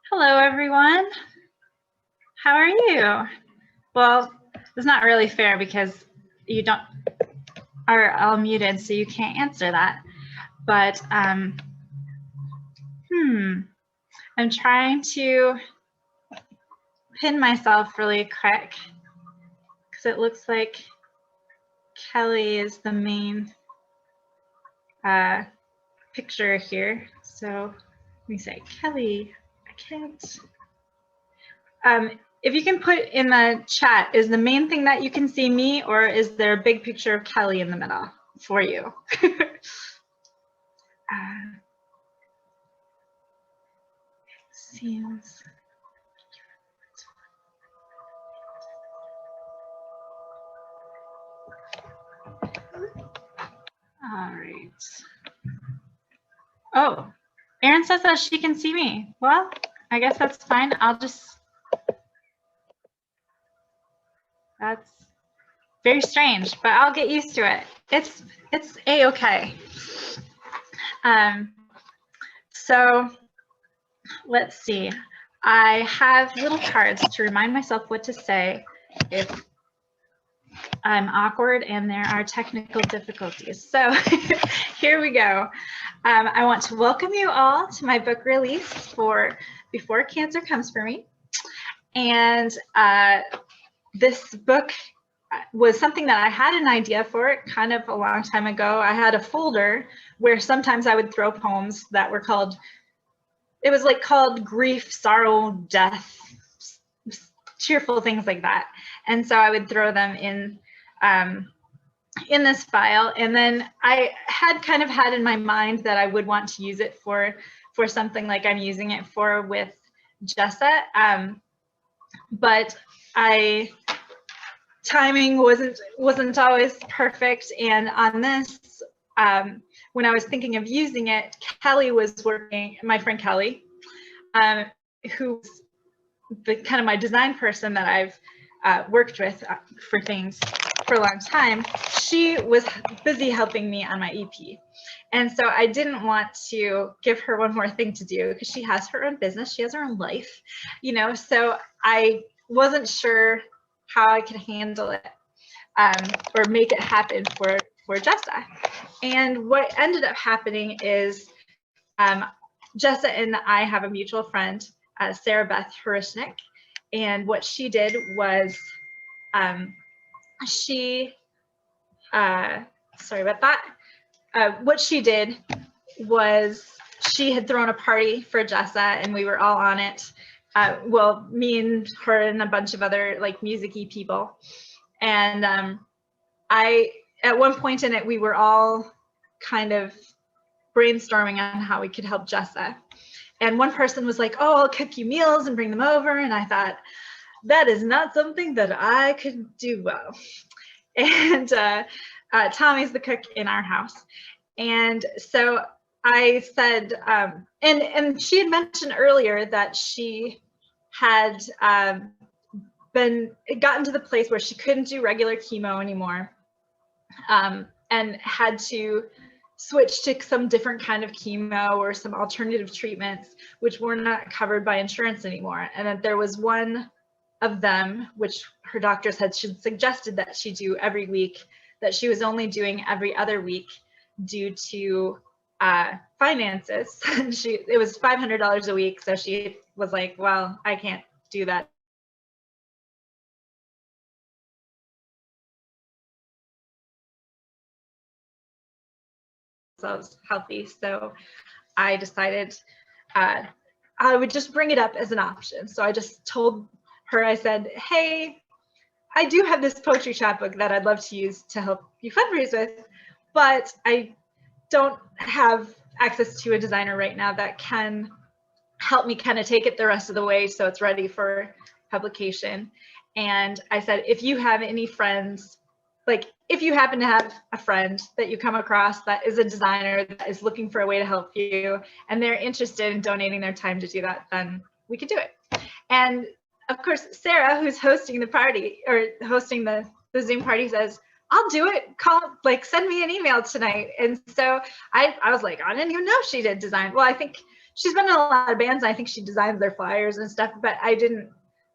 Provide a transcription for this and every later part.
Hello, everyone. How are you? Well, it's not really fair because you are all muted, so you can't answer that. But I'm trying to pin myself really quick because it looks like Kelly is the main picture here. So let me say, Kelly, I can't. If you can put in the chat, is the main thing that you can see me, or is there a big picture of Kelly in the middle for you? Seems. All right. Oh, Erin says that she can see me. Well, I guess that's fine. That's very strange, but I'll get used to it. It's a-okay. So let's see. I have little cards to remind myself what to say if I'm awkward and there are technical difficulties. So here we go. I want to welcome you all to my book release for Before Cancer Comes for Me. And this book was something that I had an idea for it kind of a long time ago. I had a folder where sometimes I would throw poems that were called grief, sorrow, death, cheerful things like that. And so I would throw them in this file. And then I had kind of had in my mind that I would want to use it for something like I'm using it for with Jessa. But timing wasn't always perfect. And on this, when I was thinking of using it, Kelly was working, my friend Kelly, who's the kind of my design person that I've worked with for things for a long time. She was busy helping me on my EP. And so I didn't want to give her one more thing to do because she has her own business, she has her own life, so I wasn't sure how I could handle it or make it happen for Jessa. And what ended up happening is Jessa and I have a mutual friend, Sarah Beth Harishnik, and what she did was sorry about that. What she did was she had thrown a party for Jessa, and we were all on it. Well, me and her and a bunch of other like music-y people. And at one point in it, we were all kind of brainstorming on how we could help Jessa. And one person was like, oh, I'll cook you meals and bring them over. And I thought, that is not something that I could do well. And Tommy's the cook in our house. And so I said, and she had mentioned earlier that she had gotten to the place where she couldn't do regular chemo anymore, and had to switch to some different kind of chemo or some alternative treatments, which were not covered by insurance anymore. And that there was one of them, which her doctors had suggested that she do every week, that she was only doing every other week due to finances. It was $500 a week, so she was like, well, I can't do that. So I was healthy, so I decided I would just bring it up as an option. So I just told her, I said, hey, I do have this poetry chapbook that I'd love to use to help you fundraise with, but I don't have access to a designer right now that can help me kind of take it the rest of the way so it's ready for publication. And I said, if you have any friends, like if you happen to have a friend that you come across that is a designer that is looking for a way to help you and they're interested in donating their time to do that, then we could do it. And of course, Sarah, who's hosting the party or hosting the Zoom party, says, I'll do it. Send me an email tonight. And so I was like, I didn't even know she did design. Well, I think she's been in a lot of bands. I think she designs their flyers and stuff, but I didn't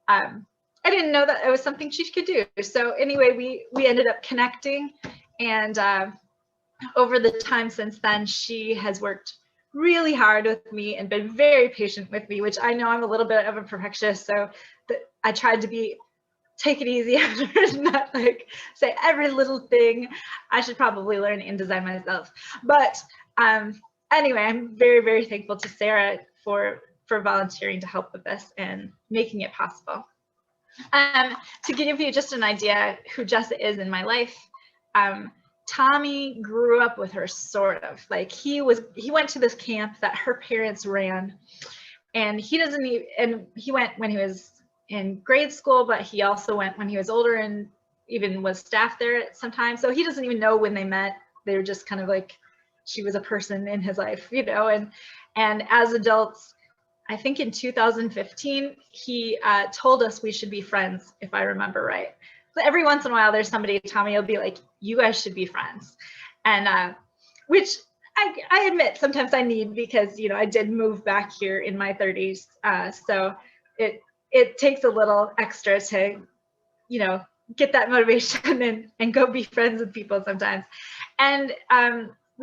know that it was something she could do. So anyway, we ended up connecting, and over the time since then, she has worked really hard with me and been very patient with me, which I know I'm a little bit of a perfectionist, so I tried to take it easy and not like say every little thing. I should probably learn InDesign myself. But anyway, I'm very, very thankful to Sarah for volunteering to help with this and making it possible. To give you just an idea who Jessa is in my life, Tommy grew up with her, sort of. Like he went to this camp that her parents ran, and he went when he was in grade school, but he also went when he was older and even was staff there at some time. So he doesn't even know when they met. They were just kind of like, she was a person in his life, you know, and as adults, I think in 2015, he told us we should be friends, if I remember right. So every once in a while, there's somebody, Tommy will be like, you guys should be friends. And which I admit sometimes I need, because, you know, I did move back here in my 30s. So it takes a little extra to, you know, get that motivation and go be friends with people sometimes. And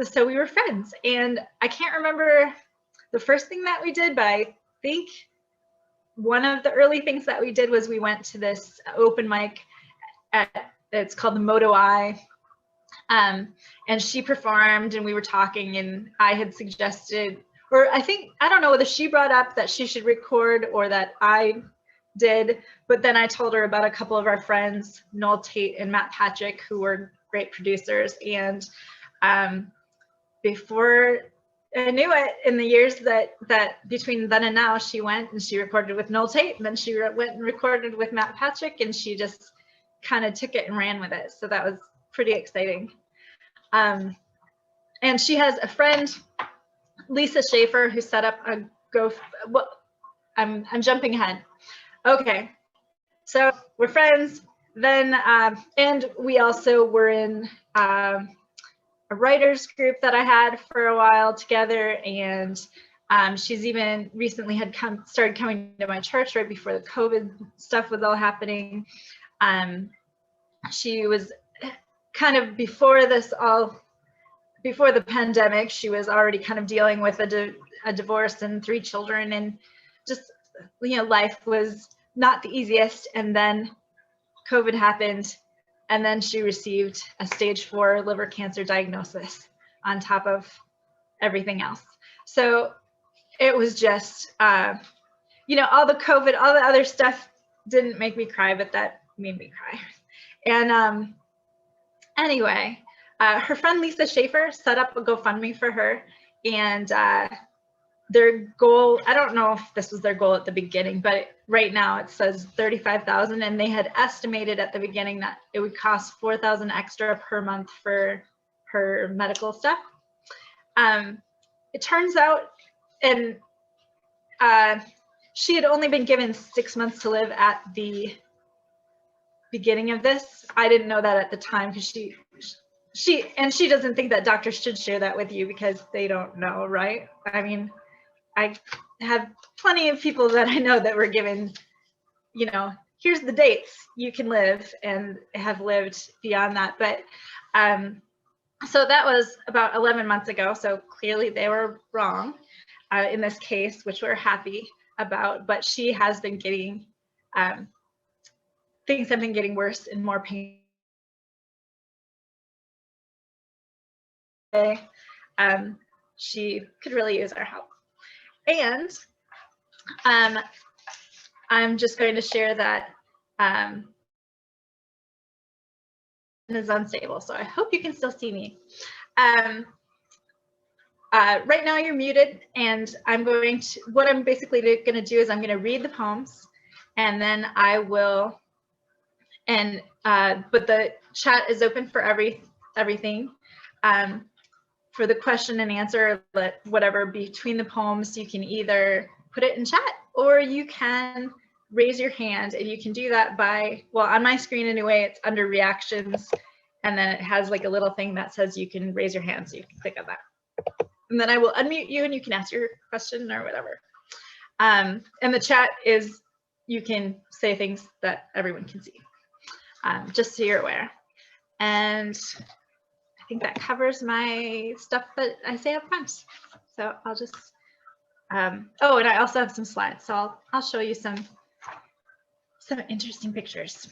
so we were friends, and I can't remember the first thing that we did, but I think one of the early things that we did was we went to this open mic it's called the Moto Eye, and she performed, and we were talking, and I had suggested, or I don't know whether she brought up that she should record or that I did, but then I told her about a couple of our friends, Noel Tate and Matt Patrick, who were great producers, and before I knew it, in the years that between then and now, she went and she recorded with Noel Tate, and then she went and recorded with Matt Patrick, and she just kind of took it and ran with it. So that was pretty exciting. And she has a friend, Lisa Schaefer, who set up a I'm jumping ahead. Okay, so we're friends. Then, and we also were in a writers group that I had for a while together, and she's even recently started coming to my church right before the COVID stuff was all happening. She was kind of before the pandemic, she was already kind of dealing with a divorce and 3 children, and just, you know, life was not the easiest. And then COVID happened, and then she received a stage 4 liver cancer diagnosis on top of everything else. So it was just, you know, all the COVID, all the other stuff didn't make me cry, but that made me cry. And anyway, her friend Lisa Schaefer set up a GoFundMe for her, and their goal, I don't know if this was their goal at the beginning, but right now it says $35,000, and they had estimated at the beginning that it would cost $4,000 extra per month for her medical stuff. It turns out, and she had only been given 6 months to live at the beginning of this. I didn't know that at the time, because she doesn't think that doctors should share that with you because they don't know, right? I mean, I have plenty of people that I know that were given, you know, here's the dates you can live, and have lived beyond that. But so that was about 11 months ago. So clearly they were wrong in this case, which we're happy about. But she has been getting, things have been getting worse and more pain. She could really use our help. And I'm just going to share that is unstable, so I hope you can still see me. Right now you're muted, and what I'm basically going to do is I'm going to read the poems, and then I will, but the chat is open for everything. For the question and answer, whatever between the poems, you can either put it in chat, or you can raise your hand, and you can do that by, well, on my screen anyway, it's under reactions, and then it has like a little thing that says you can raise your hand, so you can click on that. and then I will unmute you and you can ask your question or whatever. And the chat is, you can say things that everyone can see, just so you're aware. And I think that covers my stuff that I say up front. So I'll just, oh, and I also have some slides. So I'll show you some interesting pictures,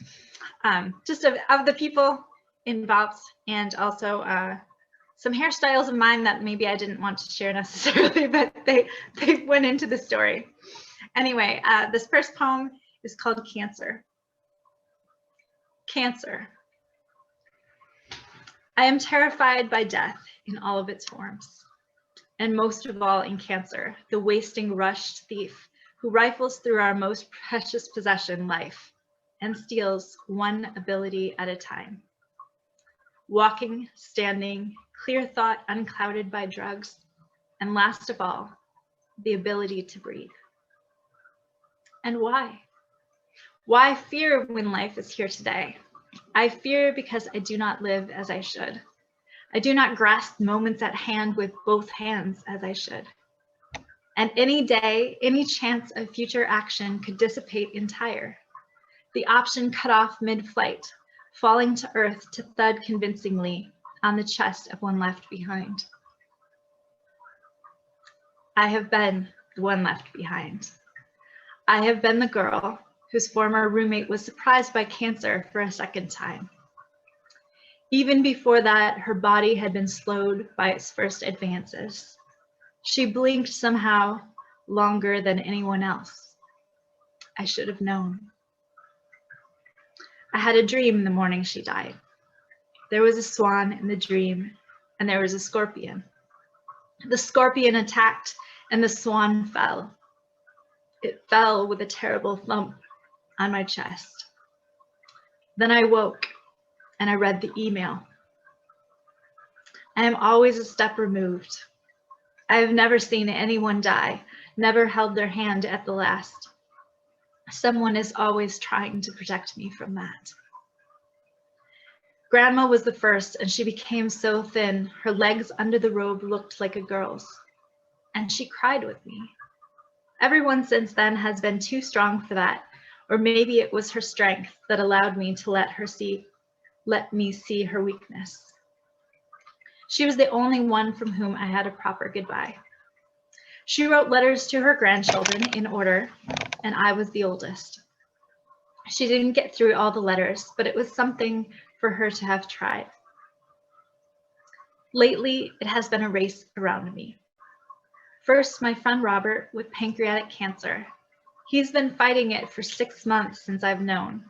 just of the people involved, and also some hairstyles of mine that maybe I didn't want to share necessarily, but they went into the story. Anyway, this first poem is called Cancer. Cancer. I am terrified by death in all of its forms, and most of all in cancer, the wasting rushed thief who rifles through our most precious possession, life, and steals one ability at a time. Walking, standing, clear thought unclouded by drugs, and last of all, the ability to breathe. And why? Why fear when life is here today? I fear because I do not live as I should. I do not grasp moments at hand with both hands as I should. And any day, any chance of future action could dissipate entire. The option cut off mid-flight, falling to earth to thud convincingly on the chest of one left behind. I have been the one left behind. I have been the girl whose former roommate was surprised by cancer for a second time. Even before that, her body had been slowed by its first advances. She blinked somehow longer than anyone else. I should have known. I had a dream the morning she died. There was a swan in the dream, and there was a scorpion. The scorpion attacked, and the swan fell. It fell with a terrible thump on my chest. Then I woke, and I read the email. I am always a step removed. I have never seen anyone die, never held their hand at the last. Someone is always trying to protect me from that. Grandma was the first, and she became so thin, her legs under the robe looked like a girl's. And she cried with me. Everyone since then has been too strong for that, or maybe it was her strength that allowed me to let me see her weakness. She was the only one from whom I had a proper goodbye. She wrote letters to her grandchildren in order, and I was the oldest. She didn't get through all the letters, but it was something for her to have tried. Lately, it has been a race around me. First, my friend Robert with pancreatic cancer. He's been fighting it for 6 months since I've known.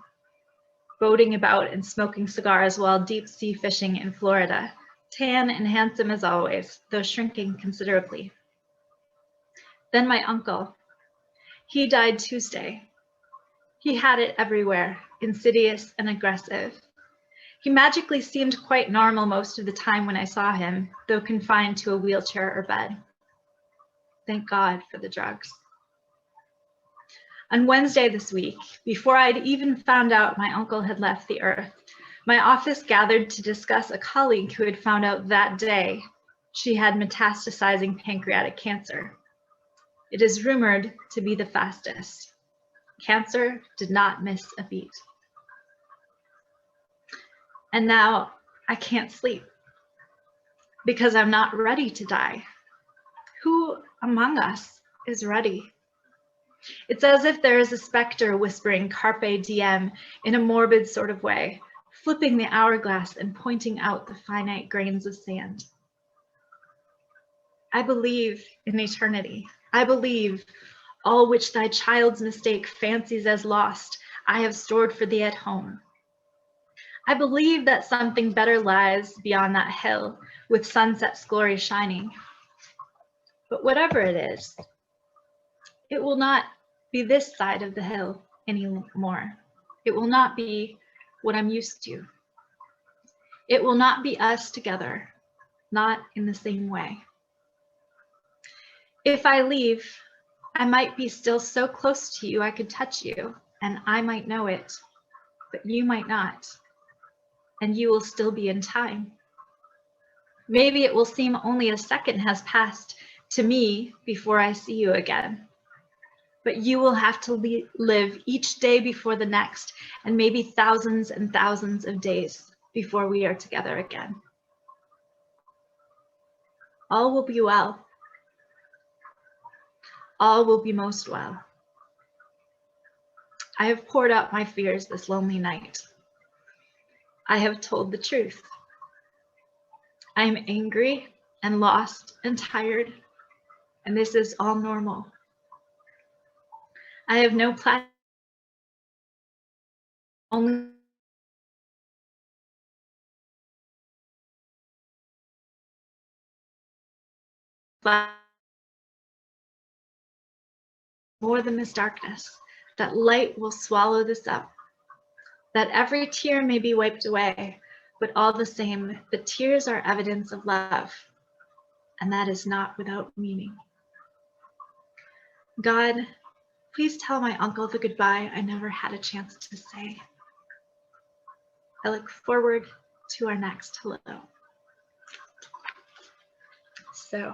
Boating about and smoking cigars while deep sea fishing in Florida. Tan and handsome as always, though shrinking considerably. Then my uncle. He died Tuesday. He had it everywhere, insidious and aggressive. He magically seemed quite normal most of the time when I saw him, though confined to a wheelchair or bed. Thank God for the drugs. On Wednesday this week, before I'd even found out my uncle had left the earth, my office gathered to discuss a colleague who had found out that day she had metastasizing pancreatic cancer. It is rumored to be the fastest. Cancer did not miss a beat. And now I can't sleep because I'm not ready to die. Who among us is ready? It's as if there is a specter whispering carpe diem in a morbid sort of way, flipping the hourglass and pointing out the finite grains of sand. I believe in eternity. I believe all which thy child's mistake fancies as lost, I have stored for thee at home. I believe that something better lies beyond that hill, with sunset's glory shining. But whatever it is, it will not be this side of the hill anymore. It will not be what I'm used to. It will not be us together, not in the same way. If I leave, I might be still so close to you I could touch you, and I might know it, but you might not, and you will still be in time. Maybe it will seem only a second has passed to me before I see you again. But you will have to live each day before the next, and maybe thousands and thousands of days before we are together again. All will be well. All will be most well. I have poured out my fears this lonely night. I have told the truth. I am angry and lost and tired, and this is all normal. I have no plan, only more than this darkness, that light will swallow this up, that every tear may be wiped away, but all the same, the tears are evidence of love, and that is not without meaning. God, please tell my uncle the goodbye I never had a chance to say. I look forward to our next hello. So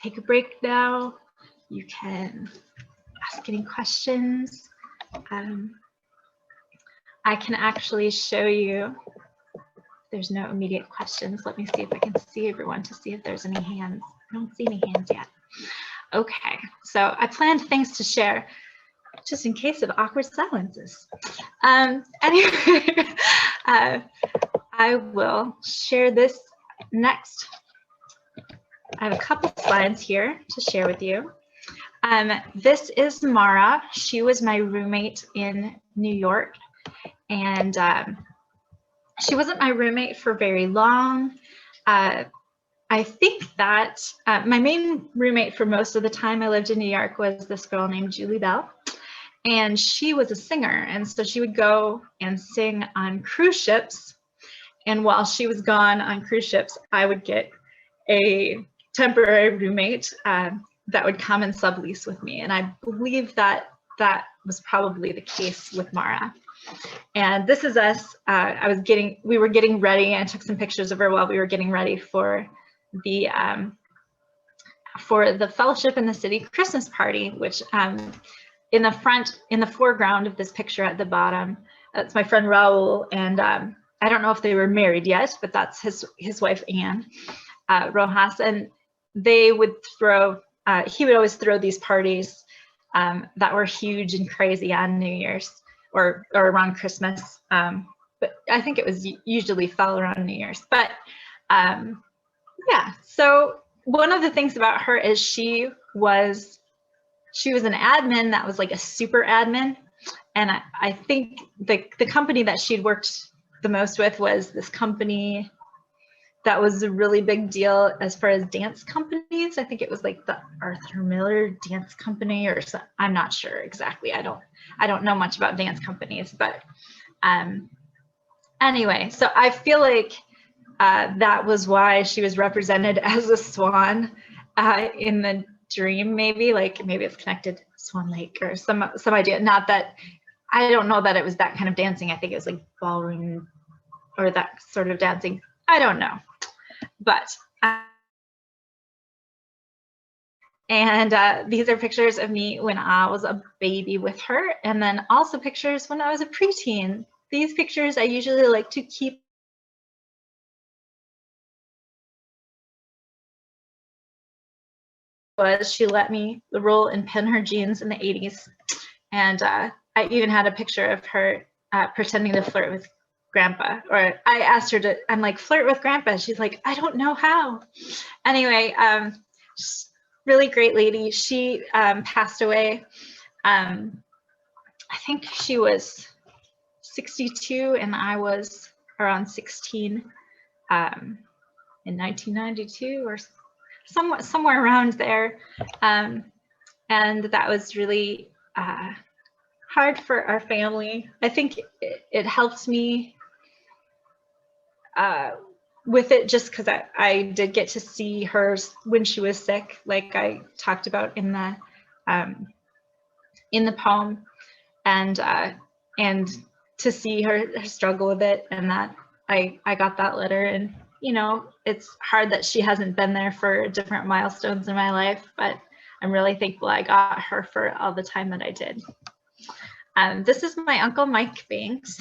take a break now. You can ask any questions. I can actually show you. There's no immediate questions. Let me see if I can see everyone to see if there's any hands. I don't see any hands yet. Okay, so I planned things to share just in case of awkward silences. Anyway, I will share this next. I have a couple slides here to share with you. This is Mara. She was my roommate in New York, and she wasn't my roommate for very long. I think that my main roommate for most of the time I lived in New York was this girl named Julie Bell, and she was a singer, and so she would go and sing on cruise ships, and while she was gone on cruise ships, I would get a temporary roommate that would come and sublease with me, and I believe that that was probably the case with Mara. And this is us. We were getting ready, and I took some pictures of her while we were getting ready for the Fellowship in the City Christmas party, which in the foreground of this picture at the bottom, that's my friend Raul, and I don't know if they were married yet, but that's his wife Anne Rojas, and they would throw. He would always throw these parties that were huge and crazy on New Year's or around Christmas, but I think it was usually fell around New Year's. But yeah, so one of the things about her is she was an admin that was like a super admin, and I think the company that she'd worked the most with was this company that was a really big deal as far as dance companies. I think it was like the Arthur Miller Dance Company, or some, I'm not sure exactly. I don't know much about dance companies, but anyway, so I feel like that was why she was represented as a swan in the dream. Maybe it's connected to Swan Lake or some idea. Not that, I don't know that it was that kind of dancing. I think it was like ballroom or that sort of dancing. I don't know. But and these are pictures of me when I was a baby with her, and then also pictures when I was a preteen. These pictures I usually like to keep was she let me roll and pin her jeans in the 80s, and I even had a picture of her pretending to flirt with Grandpa, or I asked her to, I'm like, flirt with Grandpa. She's like, I don't know how. Anyway, really great lady. She passed away. I think she was 62 and I was around 16 in 1992 or somewhere around there. And that was really hard for our family. I think it helped me with it just because I did get to see her when she was sick, like I talked about in the poem, and to see her struggle with it, and that I got that letter, and you know, it's hard that she hasn't been there for different milestones in my life, but I'm really thankful I got her for all the time that I did. This is my Uncle Mike Banks.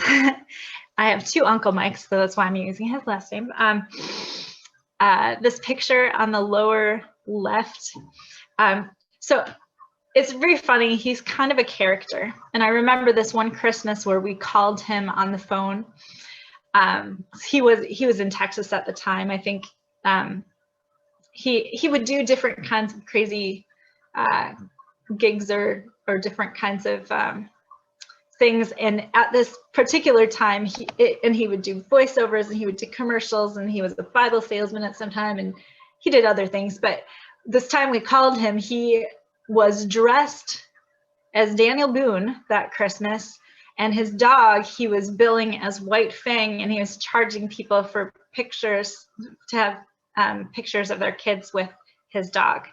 I have two Uncle Mikes, so that's why I'm using his last name. This picture on the lower left, so it's very funny. He's kind of a character, and I remember this one Christmas where we called him on the phone. He was in Texas at the time. I think he would do different kinds of crazy gigs or different kinds of things. And at this particular time, he would do voiceovers, and he would do commercials, and he was a Bible salesman at some time, and he did other things. But this time we called him, he was dressed as Daniel Boone that Christmas, and his dog he was billing as White Fang, and he was charging people for pictures, to have pictures of their kids with his dog.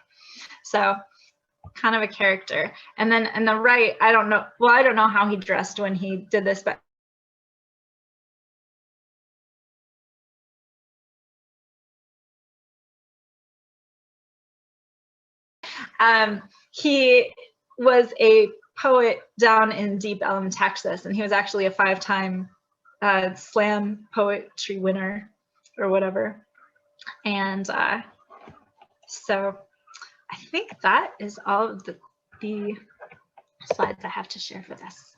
So kind of a character. And then on the right, I don't know how he dressed when he did this, but he was a poet down in Deep Ellum, Texas, and he was actually a 5-time slam poetry winner or whatever. And so I think that is all of the slides I have to share for this.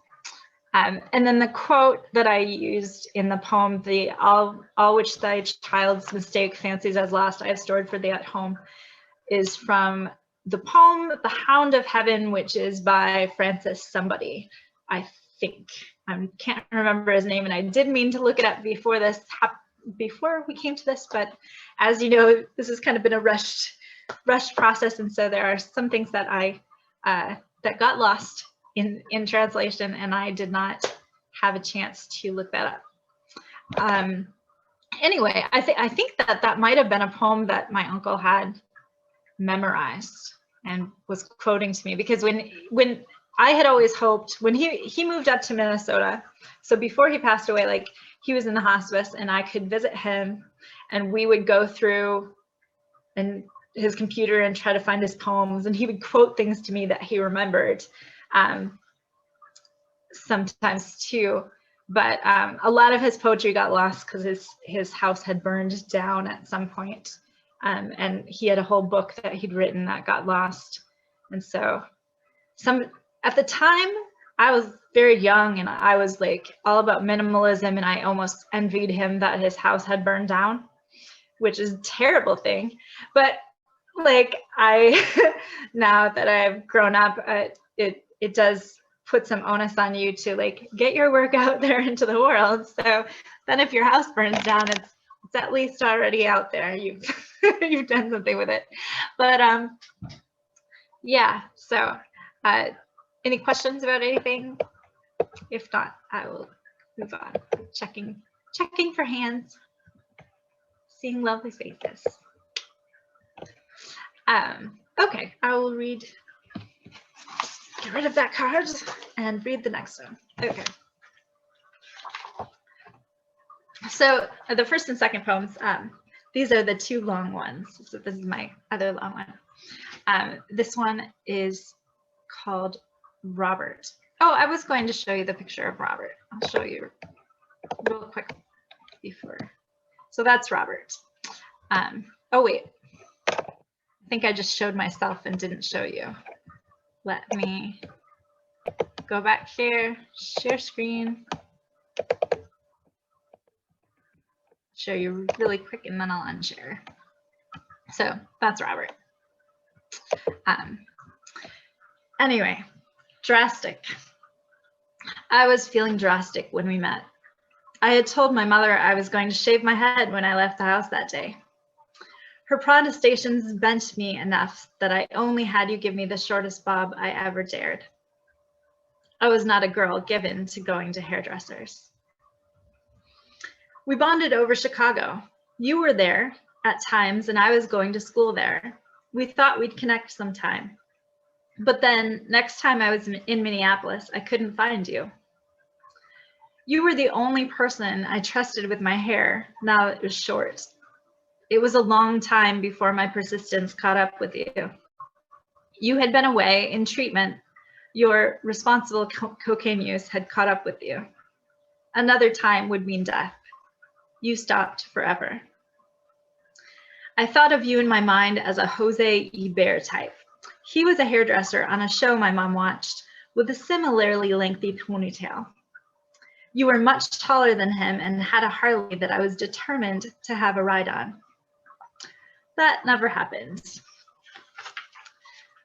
And then the quote that I used in the poem, the all which thy child's mistake fancies as lost, I have stored for thee at home, is from the poem The Hound of Heaven, which is by Francis somebody, I think. I can't remember his name, and I did mean to look it up before we came to this, but as you know, this has kind of been a rushed process, and so there are some things that that got lost in translation, and I did not have a chance to look that up. Anyway, I think that might have been a poem that my uncle had memorized and was quoting to me, because when I had always hoped, when he moved up to Minnesota, so before he passed away, like, he was in the hospice, and I could visit him, and we would go through and his computer and try to find his poems, and he would quote things to me that he remembered sometimes too. But a lot of his poetry got lost because his house had burned down at some point. And he had a whole book that he'd written that got lost. And so at the time, I was very young, and I was like all about minimalism, and I almost envied him that his house had burned down, which is a terrible thing. But like, now that I've grown up, it does put some onus on you to like get your work out there into the world. So then if your house burns down, it's at least already out there. You've you've done something with it. But yeah, so any questions about anything? If not, I will move on. Checking for hands, seeing lovely faces. Okay, I will get rid of that card and read the next one. Okay. So the first and second poems, these are the two long ones. So this is my other long one. This one is called Robert. Oh, I was going to show you the picture of Robert. I'll show you real quick before. So that's Robert. Oh wait, I think I just showed myself and didn't show you. Let me go back here, share screen, show you really quick, and then I'll unshare. So that's Robert. Anyway, drastic. I was feeling drastic when we met. I had told my mother I was going to shave my head when I left the house that day. Her protestations bent me enough that I only had you give me the shortest bob I ever dared. I was not a girl given to going to hairdressers. We bonded over Chicago. You were there at times, and I was going to school there. We thought we'd connect sometime. But then next time I was in Minneapolis, I couldn't find you. You were the only person I trusted with my hair now that it was short. It was a long time before my persistence caught up with you. You had been away in treatment. Your responsible cocaine use had caught up with you. Another time would mean death. You stopped forever. I thought of you in my mind as a Jose Ebert type. He was a hairdresser on a show my mom watched with a similarly lengthy ponytail. You were much taller than him and had a Harley that I was determined to have a ride on. That never happened.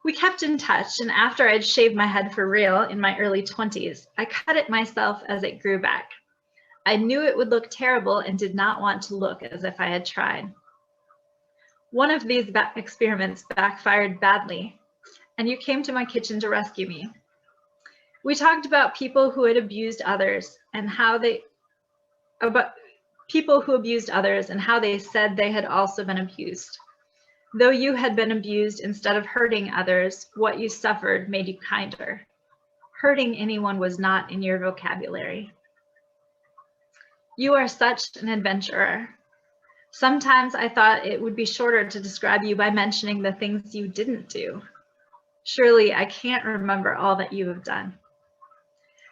We kept in touch, and after I'd shaved my head for real in my early 20s, I cut it myself as it grew back. I knew it would look terrible and did not want to look as if I had tried. One of these experiments backfired badly, and you came to my kitchen to rescue me. We talked about people who had abused others and how they said they had also been abused. Though you had been abused instead of hurting others, what you suffered made you kinder. Hurting anyone was not in your vocabulary. You are such an adventurer. Sometimes I thought it would be shorter to describe you by mentioning the things you didn't do. Surely I can't remember all that you have done.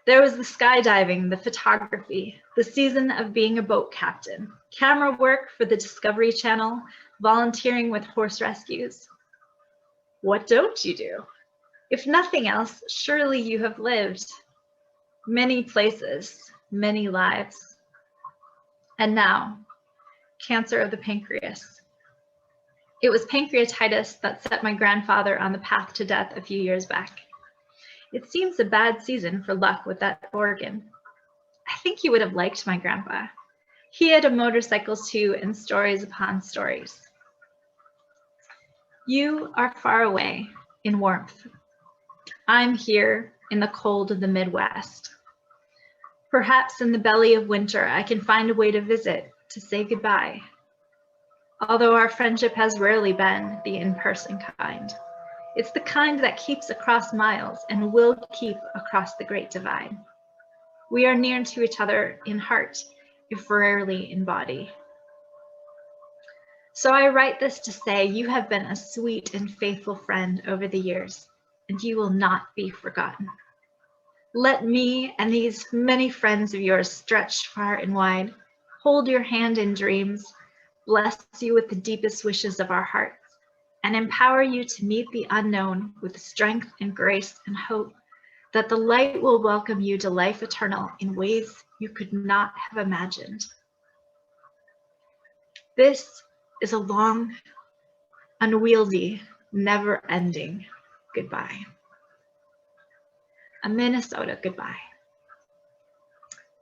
There was the skydiving, the photography, the season of being a boat captain, camera work for the Discovery Channel, volunteering with horse rescues. What don't you do? If nothing else, surely you have lived many places, many lives. And now, cancer of the pancreas. It was pancreatitis that set my grandfather on the path to death a few years back. It seems a bad season for luck with that organ. I think you would have liked my grandpa. He had a motorcycle too, and stories upon stories. You are far away in warmth. I'm here in the cold of the Midwest. Perhaps in the belly of winter, I can find a way to visit, to say goodbye. Although our friendship has rarely been the in-person kind. It's the kind that keeps across miles and will keep across the Great Divide. We are near to each other in heart, if rarely in body. So I write this to say you have been a sweet and faithful friend over the years, and you will not be forgotten. Let me and these many friends of yours stretch far and wide, hold your hand in dreams, bless you with the deepest wishes of our hearts, and empower you to meet the unknown with strength and grace and hope that the light will welcome you to life eternal in ways you could not have imagined. This is a long, unwieldy, never-ending goodbye. A Minnesota goodbye.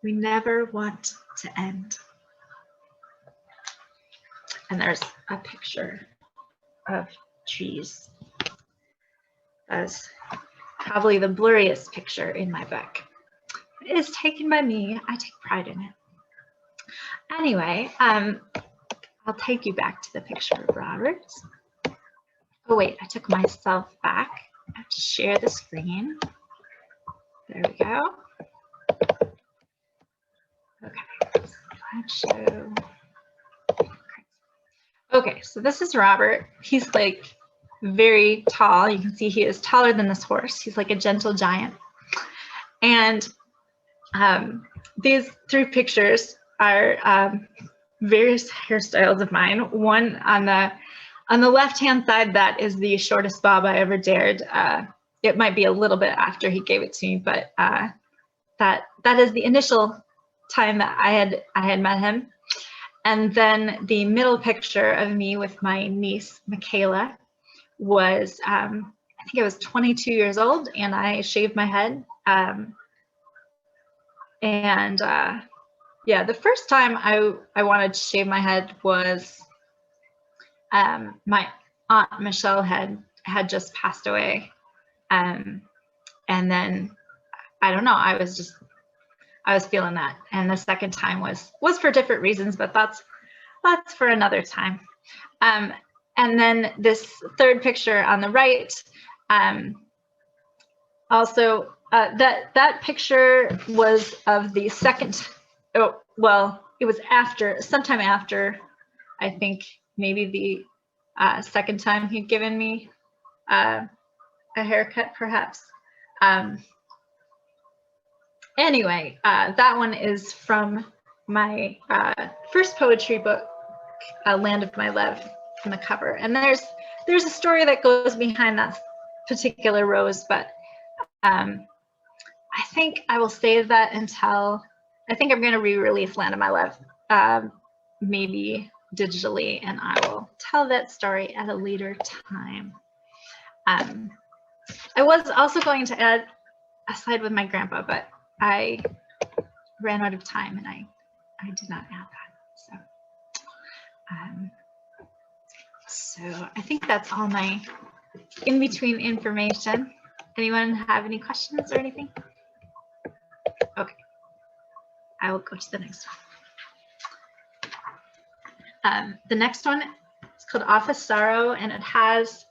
We never want to end. And there's a picture of trees. That's probably the blurriest picture in my book. It is taken by me. I take pride in it. Anyway, I'll take you back to the picture of Robert. Oh wait, I took myself back. I have to share the screen. There we go. Okay, slideshow. Okay, so this is Robert. He's like very tall. You can see he is taller than this horse. He's like a gentle giant. And these three pictures are various hairstyles of mine. One on the left-hand side, that is the shortest bob I ever dared. It might be a little bit after he gave it to me, but that is the initial time that I had met him. And then the middle picture of me with my niece, Michaela, was, I think I was 22 years old and I shaved my head. Yeah, the first time I wanted to shave my head was my Aunt Michelle had just passed away. And then, I don't know, I was feeling that. And the second time was for different reasons, but that's for another time. And then this third picture on the right, also that picture was of the second, oh, well, it was after, sometime after, I think maybe the second time he'd given me a haircut, perhaps. Anyway, that one is from my first poetry book, Land of My Love, from the cover. And there's a story that goes behind that particular rose, but I think I will save that until, I think I'm going to re-release Land of My Love, maybe digitally, and I will tell that story at a later time. I was also going to add a slide with my grandpa, but I ran out of time and I did not add that. So I think that's all my in-between information. Anyone have any questions or anything? Okay, I will go to the next one. The next one is called Office Sorrow, and it has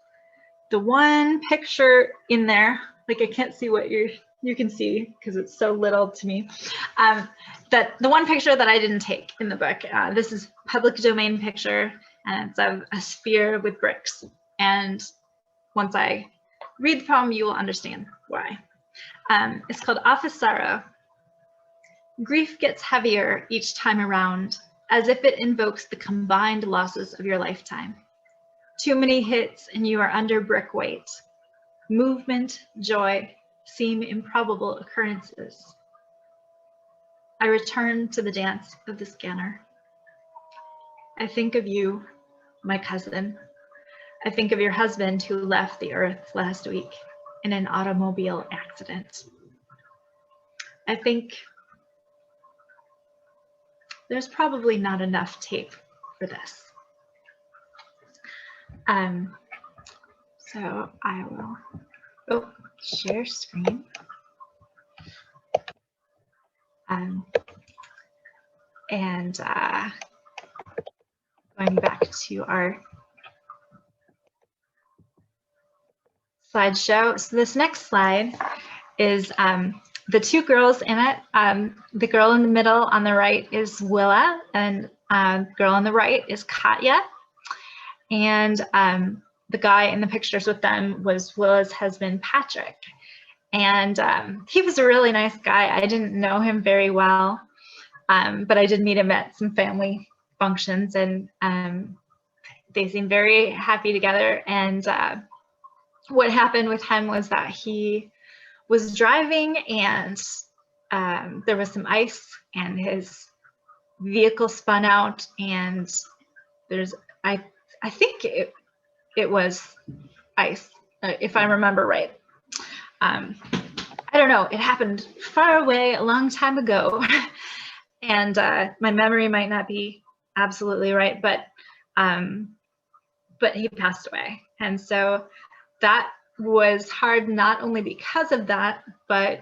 the one picture in there, like I can't see what you can see because it's so little to me, that the one picture that I didn't take in the book. This is public domain picture, and it's of a sphere with bricks. And once I read the poem, you will understand why. It's called Office Sorrow. Grief gets heavier each time around, as if it invokes the combined losses of your lifetime. Too many hits and you are under brick weight. Movement, joy, seem improbable occurrences. I return to the dance of the scanner. I think of you, my cousin. I think of your husband who left the earth last week in an automobile accident. I think there's probably not enough tape for this. So I will share screen. And going back to our slideshow. So this next slide is the two girls in it. The girl in the middle on the right is Willa, and the girl on the right is Katya. And the guy in the pictures with them was Willa's husband, Patrick. And he was a really nice guy. I didn't know him very well, but I did meet him at some family functions, and they seemed very happy together. And what happened with him was that he was driving, and there was some ice, and his vehicle spun out, and I think it was ice, if I remember right. I don't know, it happened far away a long time ago, and my memory might not be absolutely right, but he passed away. And so that was hard, not only because of that, but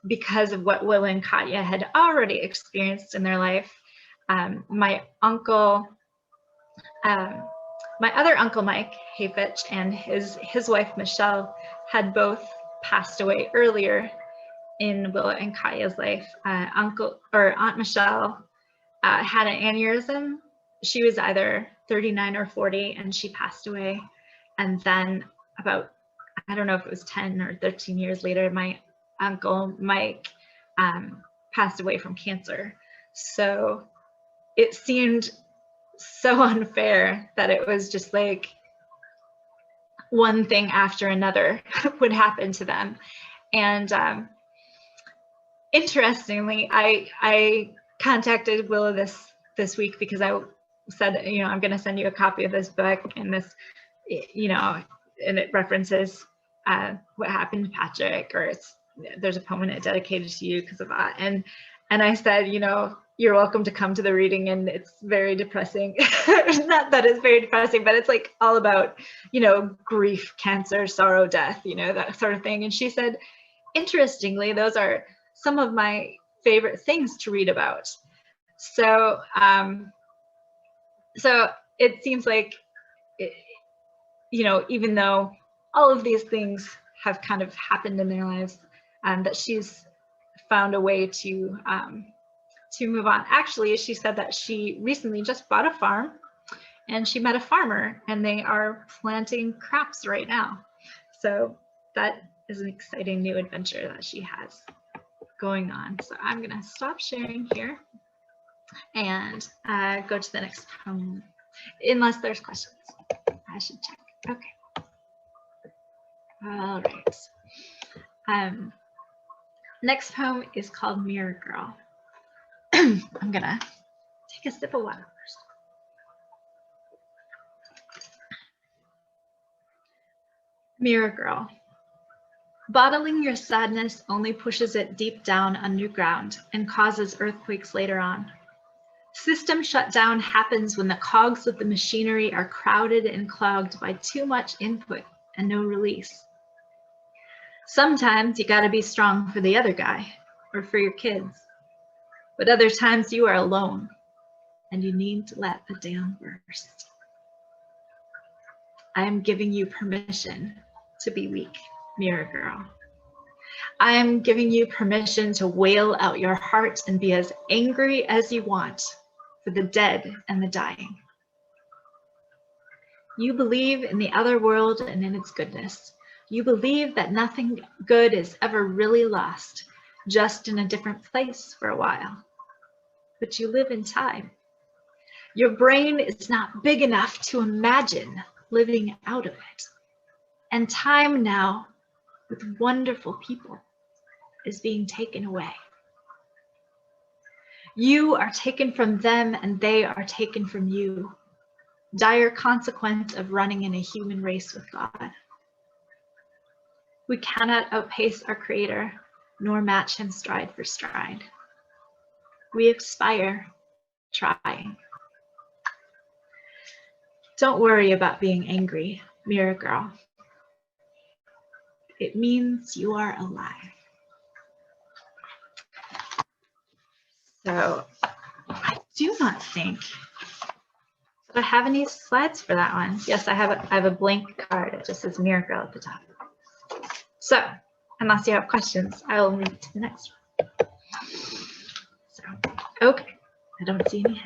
because of what Willa and Katya had already experienced in their life. My other uncle, Mike Hayfitch, and his wife, Michelle, had both passed away earlier in Willa and Katya's life. Aunt Michelle had an aneurysm. She was either 39 or 40, and she passed away. And then about, I don't know if it was 10 or 13 years later, my uncle, Mike, passed away from cancer. So it seemed so unfair that it was just like one thing after another would happen to them. And interestingly, I contacted Willa this week because I said, I'm going to send you a copy of this book, and this, and it references what happened to Patrick, or there's a poem in it dedicated to you because of that. And I said, you're welcome to come to the reading, and it's very depressing. Not that it's very depressing, but it's like all about, grief, cancer, sorrow, death, that sort of thing. And she said, interestingly, those are some of my favorite things to read about. So, so it seems like, even though all of these things have kind of happened in their lives, that she's found a way to move on. Actually, she said that she recently just bought a farm and she met a farmer and they are planting crops right now. So that is an exciting new adventure that she has going on. So I'm gonna stop sharing here and go to the next poem, unless there's questions. I should check. Okay. All right. Next poem is called Mirror Girl. I'm gonna take a sip of water first. Mirror Girl. Bottling your sadness only pushes it deep down underground and causes earthquakes later on. System shutdown happens when the cogs of the machinery are crowded and clogged by too much input and no release. Sometimes you gotta be strong for the other guy or for your kids, but other times you are alone and you need to let the dam burst. I am giving you permission to be weak, Mirror Girl. I am giving you permission to wail out your heart and be as angry as you want for the dead and the dying. You believe in the other world and in its goodness. You believe that nothing good is ever really lost, just in a different place for a while. But you live in time. Your brain is not big enough to imagine living out of it. And time now, with wonderful people, is being taken away. You are taken from them and they are taken from you. Dire consequence of running in a human race with God. We cannot outpace our Creator, nor match him stride for stride. We expire trying. Don't worry about being angry, Mirror Girl. It means you are alive. So I do not think that I have any slides for that one. Yes, I have a blank card. It just says Mirror Girl at the top. So unless you have questions, I will move to the next one. So, okay, I don't see any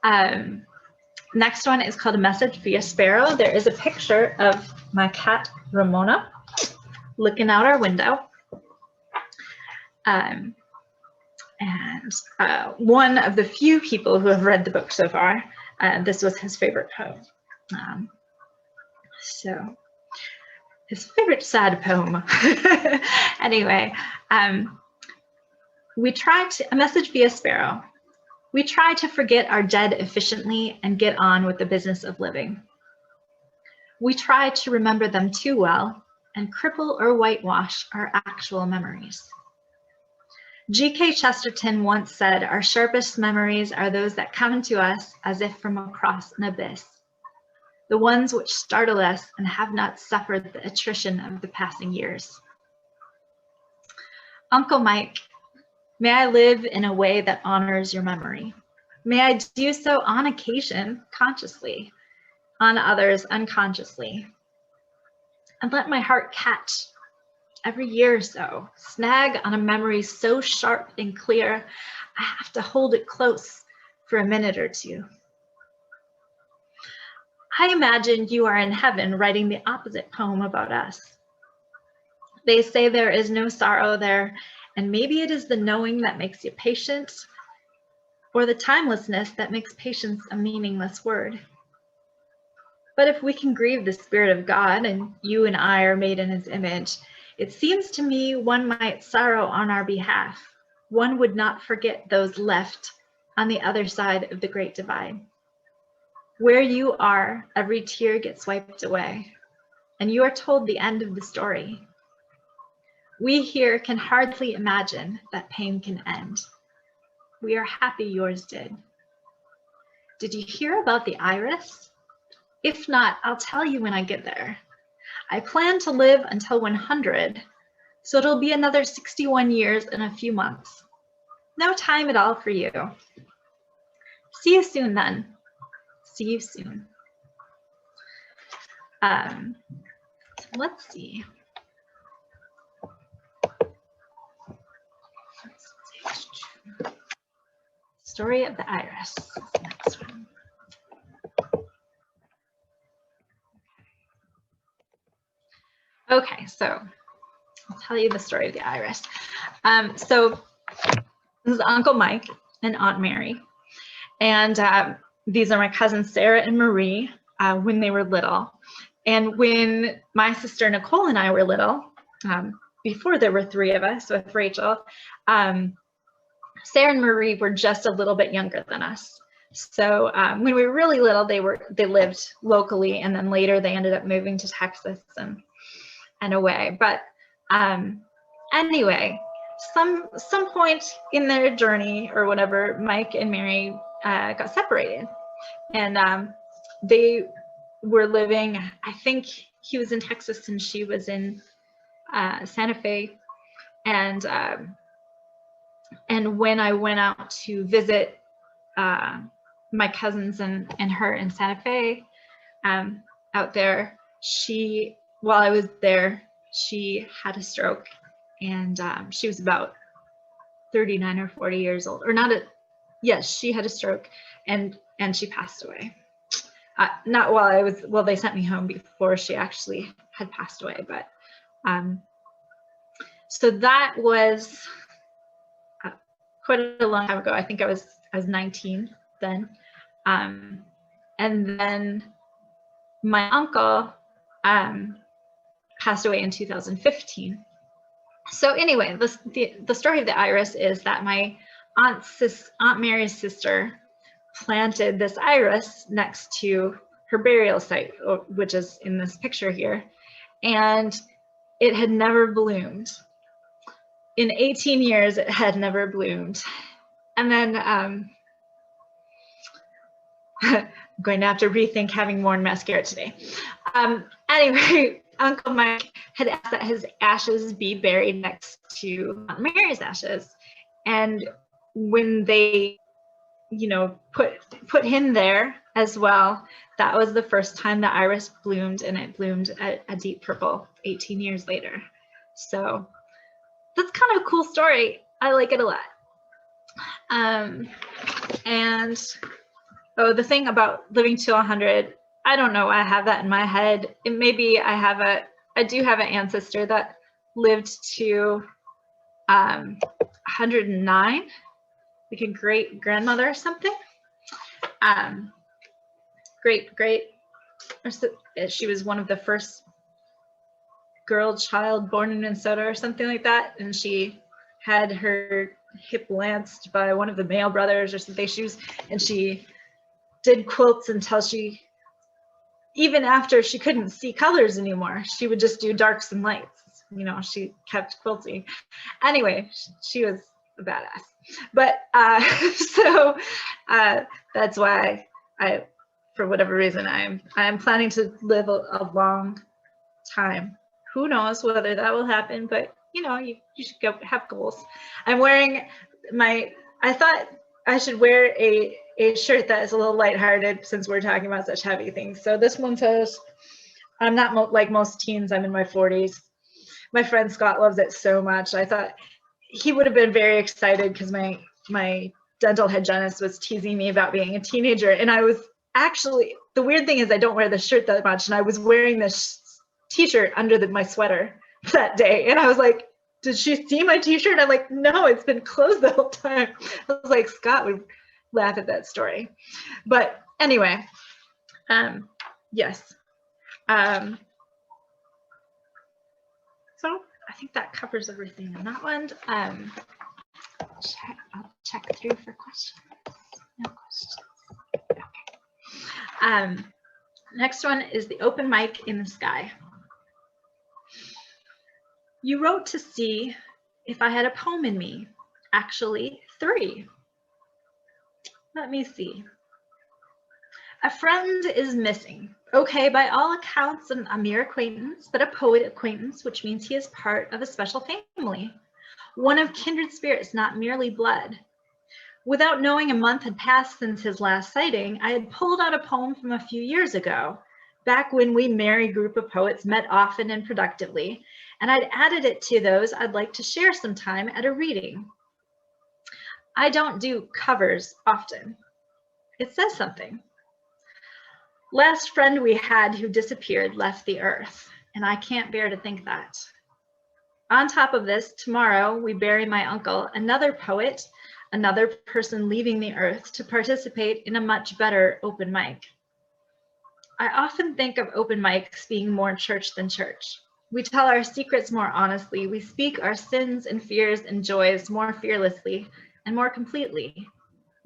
hands. Next one is called A Message via Sparrow. There is a picture of my cat, Ramona, looking out our window. And one of the few people who have read the book so far, this was his favorite poem. So his favorite sad poem. Anyway, we try to, A Message via Sparrow. We try to forget our dead efficiently and get on with the business of living. We try to remember them too well and cripple or whitewash our actual memories. G.K. Chesterton once said, our sharpest memories are those that come to us as if from across an abyss, the ones which startle us and have not suffered the attrition of the passing years. Uncle Mike, may I live in a way that honors your memory. May I do so on occasion, consciously, on others, unconsciously. And let my heart catch, every year or so, snag on a memory so sharp and clear, I have to hold it close for a minute or two. I imagine you are in heaven writing the opposite poem about us. They say there is no sorrow there, and maybe it is the knowing that makes you patient, or the timelessness that makes patience a meaningless word. But if we can grieve the Spirit of God, and you and I are made in his image, it seems to me one might sorrow on our behalf. One would not forget those left on the other side of the great divide. Where you are, every tear gets wiped away, and you are told the end of the story. We here can hardly imagine that pain can end. We are happy yours did. Did you hear about the iris? If not, I'll tell you when I get there. I plan to live until 100, so it'll be another 61 years in a few months. No time at all for you. See you soon then. See you soon. Let's see. story of the iris. Next one. Okay, so I'll tell you the story of the iris. So this is Uncle Mike and Aunt Mary, and these are my cousins Sarah and Marie when they were little. And when my sister Nicole and I were little, before there were 3 of us with Rachel, Sarah and Marie were just a little bit younger than us. So when we were really little, they lived locally, and then later they ended up moving to Texas and away. But anyway, some point in their journey or whatever, Mike and Mary got separated, and they were living, I think he was in Texas and she was in Santa Fe, and when I went out to visit my cousins and her in Santa Fe out there, while I was there, she had a stroke, and she was about 39 or 40 years old, or yes, she had a stroke, and she passed away. Not while they sent me home before she actually had passed away, but so that was quite a long time ago. I think I was 19 then, and then my uncle passed away in 2015. So anyway, the story of the iris is that my Aunt Mary's sister planted this iris next to her burial site, which is in this picture here, and it had never bloomed. In 18 years, it had never bloomed. And then I'm going to have to rethink having worn mascara today. Anyway, Uncle Mike had asked that his ashes be buried next to Aunt Mary's ashes. And when they, put him there as well, that was the first time the iris bloomed, and it bloomed a deep purple 18 years later. So that's kind of a cool story. I like it a lot. And the thing about living to 100, I don't know, I have that in my head. Maybe I do have an ancestor that lived to 109, like a great grandmother or something. She was one of the first girl child born in Minnesota or something like that, and she had her hip lanced by one of the male brothers or something. She did quilts until even after she couldn't see colors anymore, she would just do darks and lights. She kept quilting. Anyway, she was a badass. But so that's why for whatever reason, I'm planning to live a long time. Who knows whether that will happen, but you should go have goals. I'm wearing I thought I should wear a shirt that is a little lighthearted since we're talking about such heavy things. So this one says, I'm not like most teens, I'm in my 40s. My friend Scott loves it so much. I thought he would have been very excited because my dental hygienist was teasing me about being a teenager. And I was actually, the weird thing is I don't wear this shirt that much. And I was wearing this t-shirt under my sweater that day. And I was like, did she see my t-shirt? I'm like, no, it's been closed the whole time. I was like, Scott would laugh at that story. But anyway, yes. So I think that covers everything on that one. I'll check through for questions. No questions. Okay. Next one is the open mic in the sky. You wrote to see if I had a poem in me. Actually, 3. Let me see. A friend is missing. Okay, by all accounts, a mere acquaintance, but a poet acquaintance, which means he is part of a special family. One of kindred spirits, not merely blood. Without knowing a month had passed since his last sighting, I had pulled out a poem from a few years ago, back when we merry group of poets met often and productively, and I'd added it to those I'd like to share sometime at a reading. I don't do covers often. It says something. Last friend we had who disappeared left the earth, and I can't bear to think that. On top of this, tomorrow we bury my uncle, another poet, another person leaving the earth to participate in a much better open mic. I often think of open mics being more church than church. We tell our secrets more honestly. We speak our sins and fears and joys more fearlessly and more completely.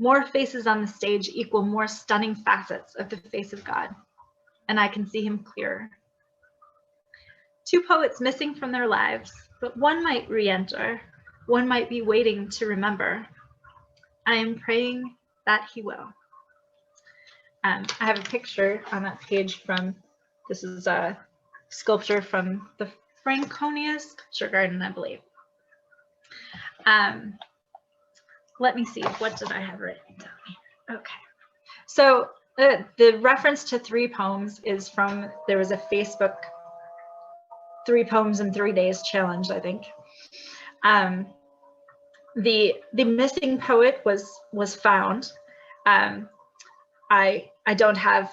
More faces on the stage equal more stunning facets of the face of God, and I can see him clearer. Two poets missing from their lives, but one might re-enter. One might be waiting to remember. I am praying that he will. I have a picture on that page from, this is a sculpture from the Franconia Sculpture Garden, I believe. Let me see, what did I have written down here? Okay, so the reference to 3 poems is from, there was a Facebook 3 poems in 3 days challenge, I think. The missing poet was found. I don't have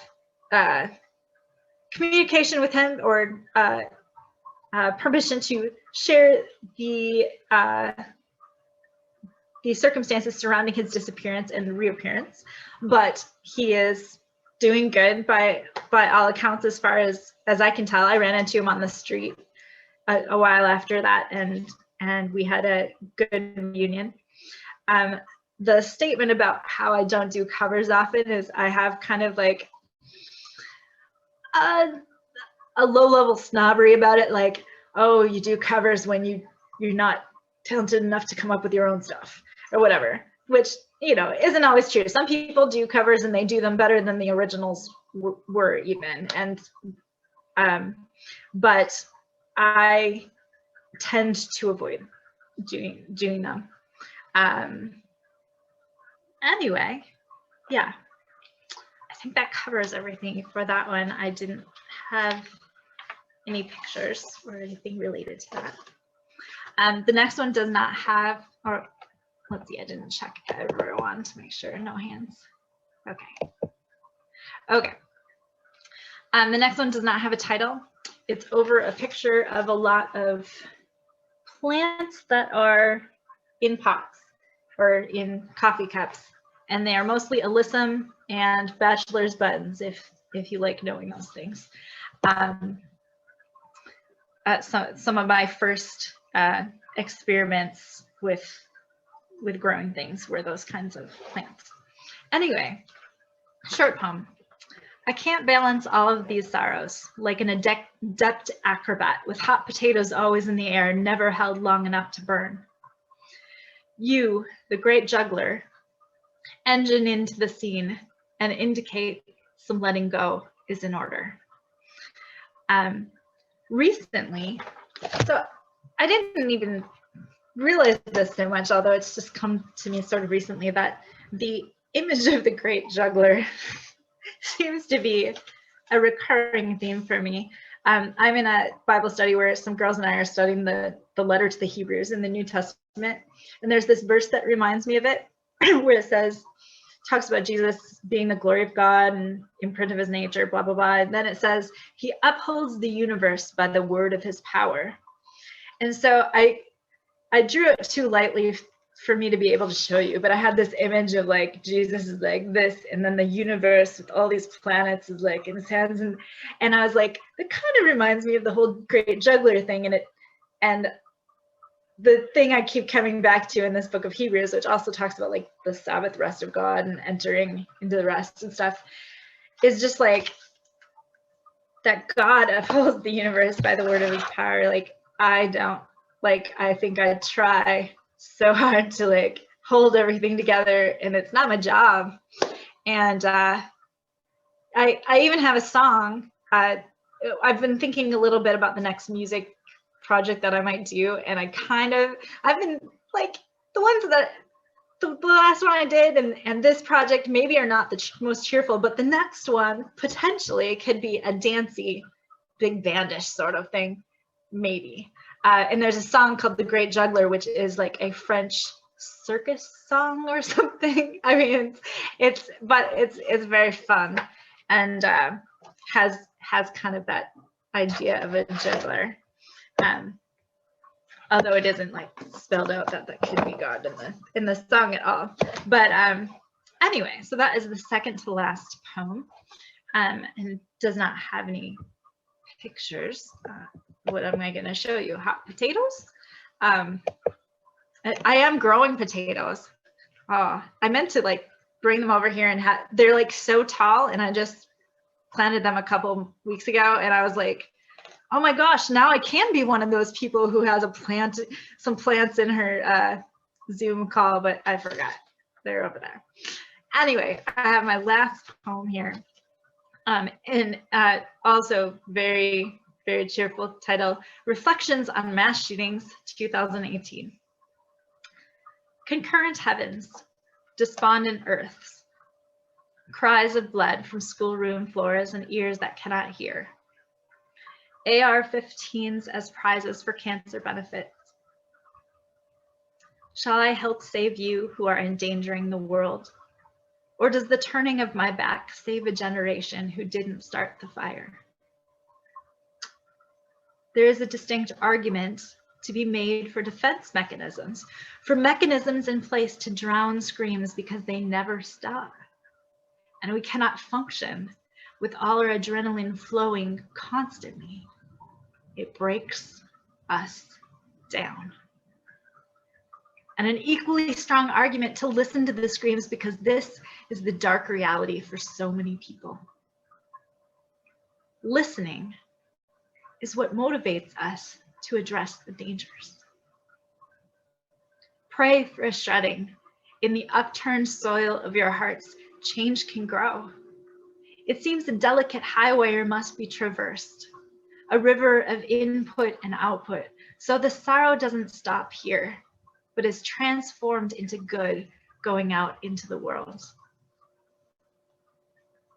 communication with him or permission to share the circumstances surrounding his disappearance and reappearance, but he is doing good by all accounts, as far as I can tell. I ran into him on the street a while after that, and we had a good reunion. The statement about how I don't do covers often is I have kind of like a low-level snobbery about it, like, oh, you do covers when you're not talented enough to come up with your own stuff or whatever, which, you know, isn't always true. Some people do covers and they do them better than the originals were even, and but I tend to avoid doing them. Anyway, yeah, I think that covers everything for that one. I didn't have any pictures or anything related to that. The next one does not have, or let's see, I didn't check everyone to make sure, no hands. Okay. The next one does not have a title. It's over a picture of a lot of plants that are in pots or in coffee cups, and they are mostly alyssum and bachelor's buttons, if you like knowing those things. Some of my first experiments with growing things were those kinds of plants. Anyway, short poem. I can't balance all of these sorrows, like an adept acrobat with hot potatoes always in the air, never held long enough to burn. You, the great juggler, engine into the scene and indicate some letting go is in order. Recently, so I didn't even realize this so much, although it's just come to me sort of recently, that the image of the great juggler seems to be a recurring theme for me. I'm in a Bible study where some girls and I are studying the letter to the Hebrews in the New Testament, and there's this verse that reminds me of it, where it says, talks about Jesus being the glory of God and imprint of his nature, blah, blah, blah. And then it says, he upholds the universe by the word of his power. And so I drew it too lightly for me to be able to show you, but I had this image of like Jesus is like this, and then the universe with all these planets is like in his hands, and I was like, that kind of reminds me of the whole great juggler thing, and the thing I keep coming back to in this book of Hebrews, which also talks about like the Sabbath rest of God and entering into the rest and stuff, is just like that God upholds the universe by the word of his power. Like I think I try so hard to like hold everything together, and it's not my job. And I even have a song. I've been thinking a little bit about the next music project that I might do, and I've been like, the ones that the last one I did and this project maybe are not the most cheerful, but the next one potentially could be a dancey, big bandish sort of thing, maybe. And there's a song called The Great Juggler, which is like a French circus song or something. I mean, it's very fun, and has kind of that idea of a juggler. Although it isn't like spelled out that could be God in the song at all. But anyway, so that is the second to last poem, and does not have any pictures. What am I going to show you? Hot potatoes. I am growing potatoes. Oh, I meant to like bring them over here and they're like so tall, and I just planted them a couple weeks ago, and I was like, oh my gosh, now I can be one of those people who has some plants in her Zoom call, but I forgot. They're over there. Anyway, I have my last poem here. And also very, very cheerful title, Reflections on Mass Shootings, 2018. Concurrent heavens, despondent earths, cries of blood from schoolroom floors and ears that cannot hear. AR-15s as prizes for cancer benefits. Shall I help save you who are endangering the world? Or does the turning of my back save a generation who didn't start the fire? There is a distinct argument to be made for defense mechanisms, for mechanisms in place to drown screams because they never stop. And we cannot function with all our adrenaline flowing constantly. It breaks us down. And an equally strong argument to listen to the screams because this is the dark reality for so many people. Listening is what motivates us to address the dangers. Pray for a shredding. In the upturned soil of your hearts, change can grow. It seems a delicate highway must be traversed, a river of input and output, so the sorrow doesn't stop here, but is transformed into good going out into the world.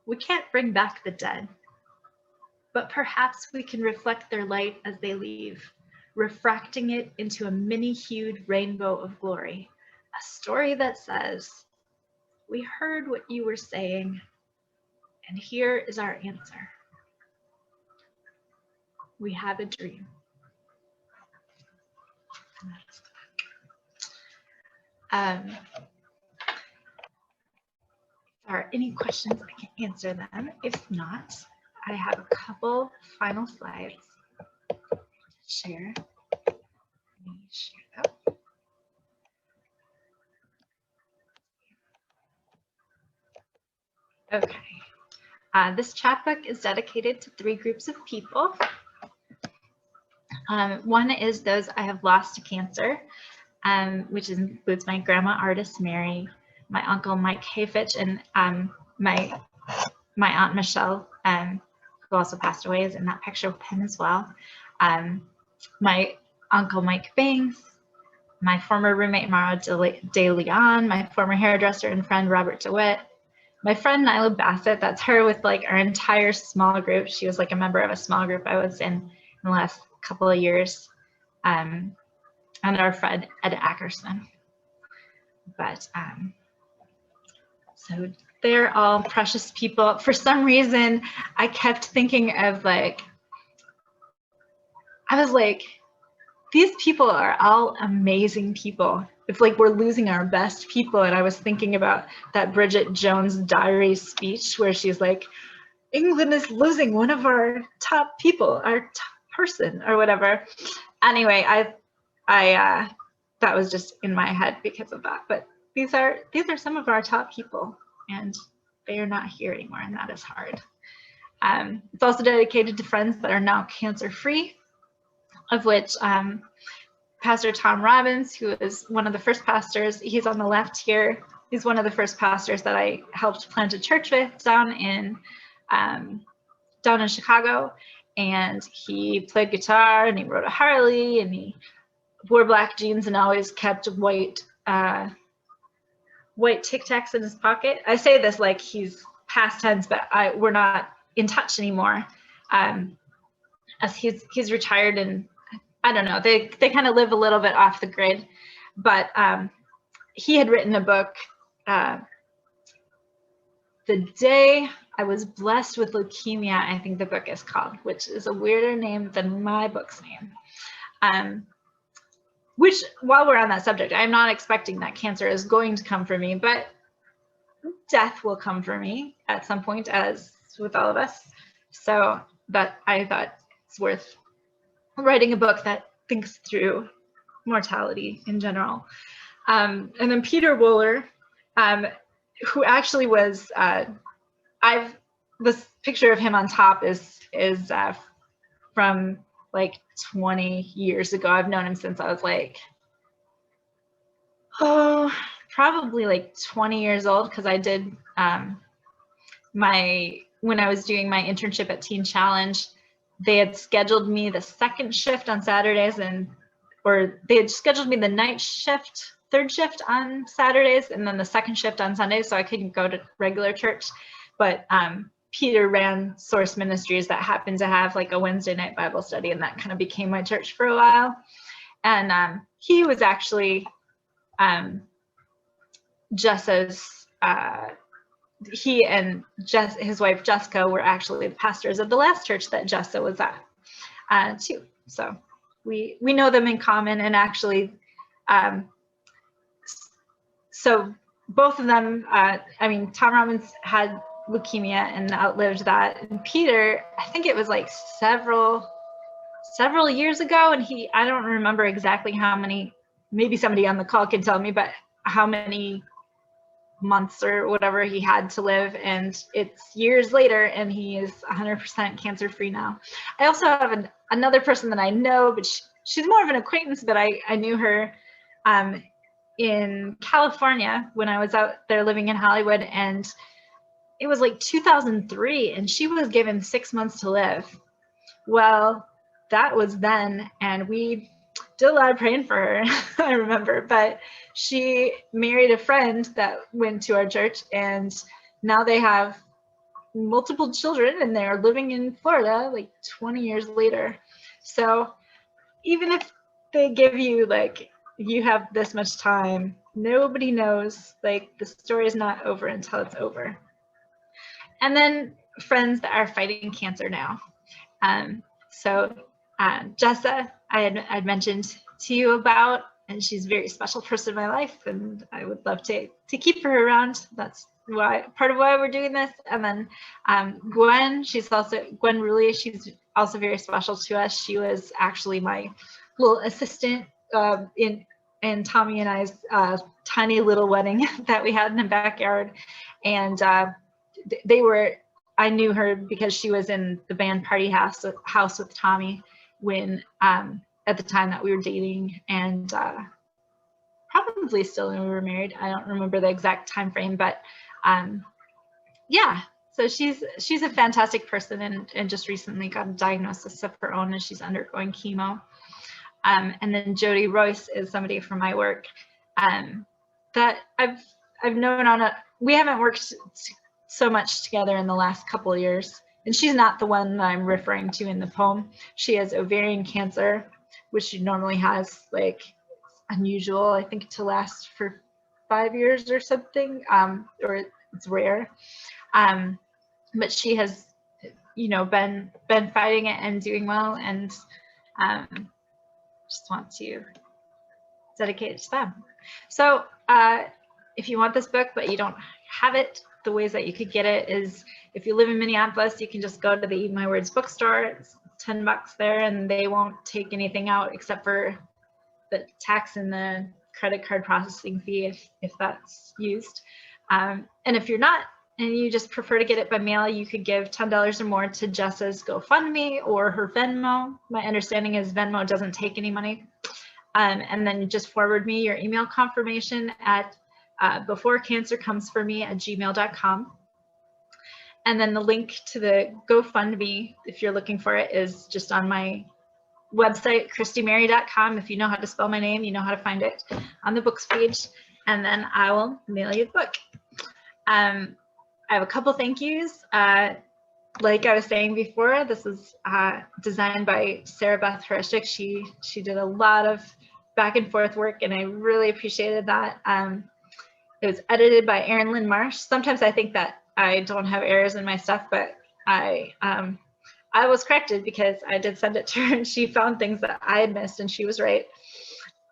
We can't bring back the dead, but perhaps we can reflect their light as they leave, refracting it into a many-hued rainbow of glory, a story that says, we heard what you were saying, and here is our answer. We have a dream. If there are any questions, I can answer them. If not, I have a couple final slides to share. Let me share them. Okay. This chapbook is dedicated to 3 groups of people. One is those I have lost to cancer, which includes my grandma artist Mary, my uncle Mike Hayfitch, and my aunt Michelle, who also passed away, is in that picture with him as well. My uncle Mike Banks, my former roommate Mara De Leon, my former hairdresser and friend Robert DeWitt, my friend Nyla Bassett, that's her with like our entire small group. She was like a member of a small group I was in the last couple of years, and our friend Ed Ackerson. But so they're all precious people. For some reason, I kept thinking of like, I was like, these people are all amazing people. It's like we're losing our best people. And I was thinking about that Bridget Jones' Diary speech where she's like, England is losing one of our top people, our top person or whatever. Anyway, I that was just in my head because of that. But these are some of our top people, and they are not here anymore, and that is hard. It's also dedicated to friends that are now cancer-free, of which Pastor Tom Robbins, who is one of the first pastors, he's on the left here. He's one of the first pastors that I helped plant a church with down in Chicago. And he played guitar, and he rode a Harley, and he wore black jeans and always kept white Tic Tacs in his pocket. I say this like he's past tense, but we're not in touch anymore. As he's retired, and I don't know, they kind of live a little bit off the grid. But he had written a book, The Day I Was Blessed with Leukemia, I think the book is called, which is a weirder name than my book's name. Which, while we're on that subject, I'm not expecting that cancer is going to come for me, but death will come for me at some point, as with all of us. So that I thought it's worth writing a book that thinks through mortality in general. And then Peter Wooler, who actually was, this picture of him on top is from like 20 years ago. I've known him since I was like, probably like 20 years old, because I did when I was doing my internship at Teen Challenge, they had scheduled me the second shift on Saturdays, or they had scheduled me the night shift, third shift on Saturdays, and then the second shift on Sundays, so I couldn't go to regular church. But Peter ran Source Ministries that happened to have like a Wednesday night Bible study, and that kind of became my church for a while. And he was actually Jessa's, he and his wife Jessica were actually the pastors of the last church that Jessa was at too. So we know them in common, and actually, so both of them, I mean, Tom Robbins had leukemia and outlived that, and Peter, I think it was like several years ago, and I don't remember exactly how many, maybe somebody on the call can tell me, but how many months or whatever he had to live, and it's years later, and he is 100% cancer free now. I also have another person that I know, but she's more of an acquaintance, but I knew her in California when I was out there living in Hollywood, and it was like 2003, and she was given 6 months to live. Well, that was then, and we did a lot of praying for her, I remember, but she married a friend that went to our church, and now they have multiple children, and they're living in Florida like 20 years later. So even if they give you like, you have this much time, nobody knows, like the story is not over until it's over. And then friends that are fighting cancer now. So Jessa, I'd mentioned to you about, and she's a very special person in my life, and I would love to keep her around. That's part of why we're doing this. And then Gwen, Gwen Rulli, she's also very special to us. She was actually my little assistant in Tommy and I's tiny little wedding that we had in the backyard. And I knew her because she was in the band Party House with Tommy when at the time that we were dating, and probably still when we were married. I don't remember the exact time frame, but yeah. So she's a fantastic person, and just recently got a diagnosis of her own, and she's undergoing chemo. And then Jody Royce is somebody from my work that I've known we haven't worked so much together in the last couple of years, and she's not the one that I'm referring to in the poem. She has ovarian cancer, which she normally has, like, unusual, I think, to last for 5 years or something, or it's rare. But she has, been fighting it and doing well, and just want to dedicate it to them. So if you want this book but you don't have it, the ways that you could get it is, if you live in Minneapolis, you can just go to the Eat My Words bookstore. It's $10 there, and they won't take anything out except for the tax and the credit card processing fee if that's used. And if you're not, and you just prefer to get it by mail, you could give $10 or more to Jessa's GoFundMe or her Venmo. My understanding is Venmo doesn't take any money. And then you just forward me your email confirmation at beforecancercomesforme@gmail.com. And then the link to the GoFundMe, if you're looking for it, is just on my website, christymary.com. If you know how to spell my name, you know how to find it on the books page. And then I will mail you the book. I have a couple thank yous. Like I was saying before, this is designed by Sarah Beth Horishik. She did a lot of back and forth work, and I really appreciated that. It was edited by Erin Lynn Marsh. Sometimes I think that I don't have errors in my stuff, but I was corrected because I did send it to her, and she found things that I had missed, and she was right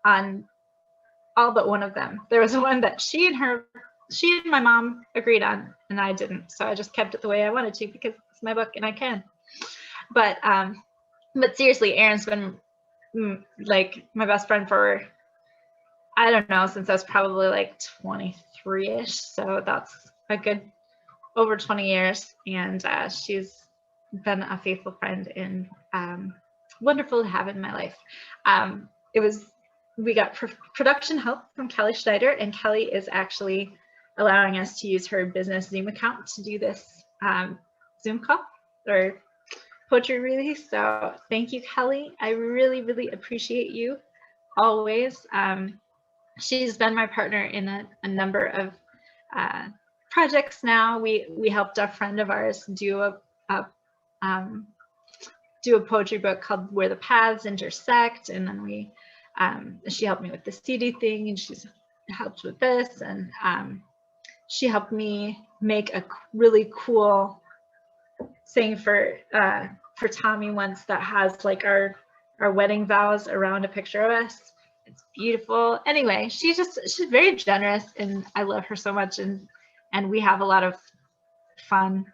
on all but one of them. There was one that she and my mom agreed on, and I didn't. So I just kept it the way I wanted to because it's my book and I can. But seriously, Erin's been like my best friend for, I don't know, since I was probably like 23-ish. So that's a good over 20 years. And she's been a faithful friend and wonderful to have in my life. We got production help from Kelly Schneider, and Kelly is actually allowing us to use her business Zoom account to do this Zoom call or poetry release. So thank you, Kelly. I really, really appreciate you always. She's been my partner in a number of projects now. We helped a friend of ours do a poetry book called Where the Paths Intersect, and then she helped me with the CD thing, and she's helped with this, and she helped me make a really cool thing for Tommy once that has like our wedding vows around a picture of us. It's beautiful. Anyway, she's very generous, and I love her so much, and we have a lot of fun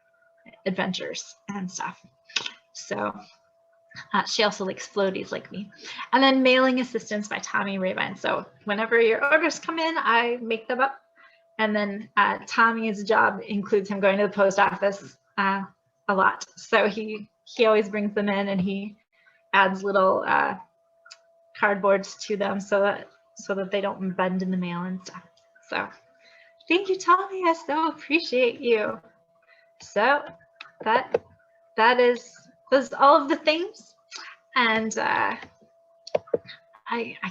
adventures and stuff. So she also likes floaties like me. And then mailing assistance by Tommy Rabine. So whenever your orders come in, I make them up. And then Tommy's job includes him going to the post office a lot. So he always brings them in, and he adds little cardboards to them so that they don't bend in the mail and stuff. So thank you, Tommy. I so appreciate you. So that is all of the things, and I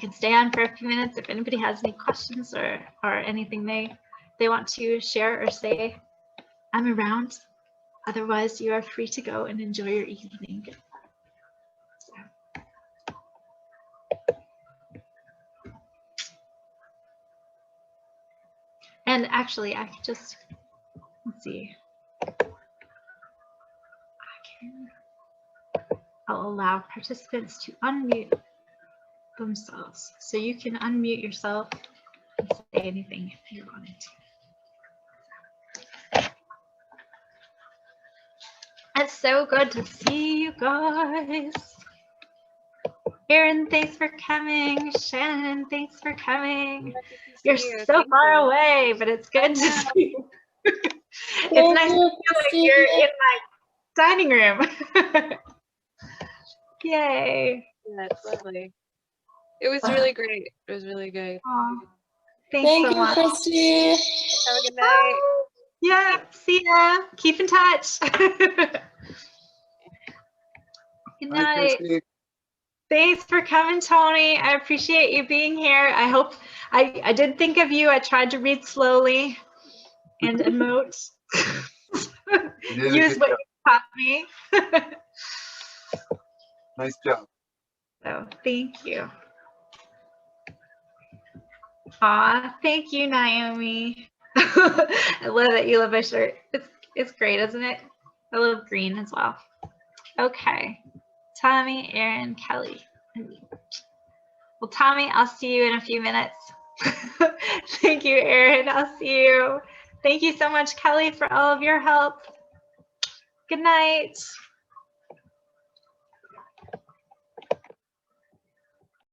can stay on for a few minutes if anybody has any questions or anything they want to share or say. I'm around. Otherwise, you are free to go and enjoy your evening. And actually, I could just, let's see. I'll allow participants to unmute themselves. So you can unmute yourself and say anything if you wanted to. It's so good to see you guys. Erin, thanks for coming. Shannon, thanks for coming. You're so far away, but it's good to see you. It's nice to feel like you're in my dining room. Yay. Yeah, it's lovely. It was really great. It was really good. Aww. Thanks so much. Christy. Have a good night. Yeah, see ya. Keep in touch. Good night. Thanks for coming, Tony. I appreciate you being here. I hope I did think of you. I tried to read slowly and emote. Use what you taught me. Nice job. So thank you. Aw, thank you, Naomi. I love that you love my shirt. It's great, isn't it? I love green as well. Okay. Tommy, Erin, Kelly, and me. Well, Tommy, I'll see you in a few minutes. Thank you, Erin. I'll see you. Thank you so much, Kelly, for all of your help. Good night.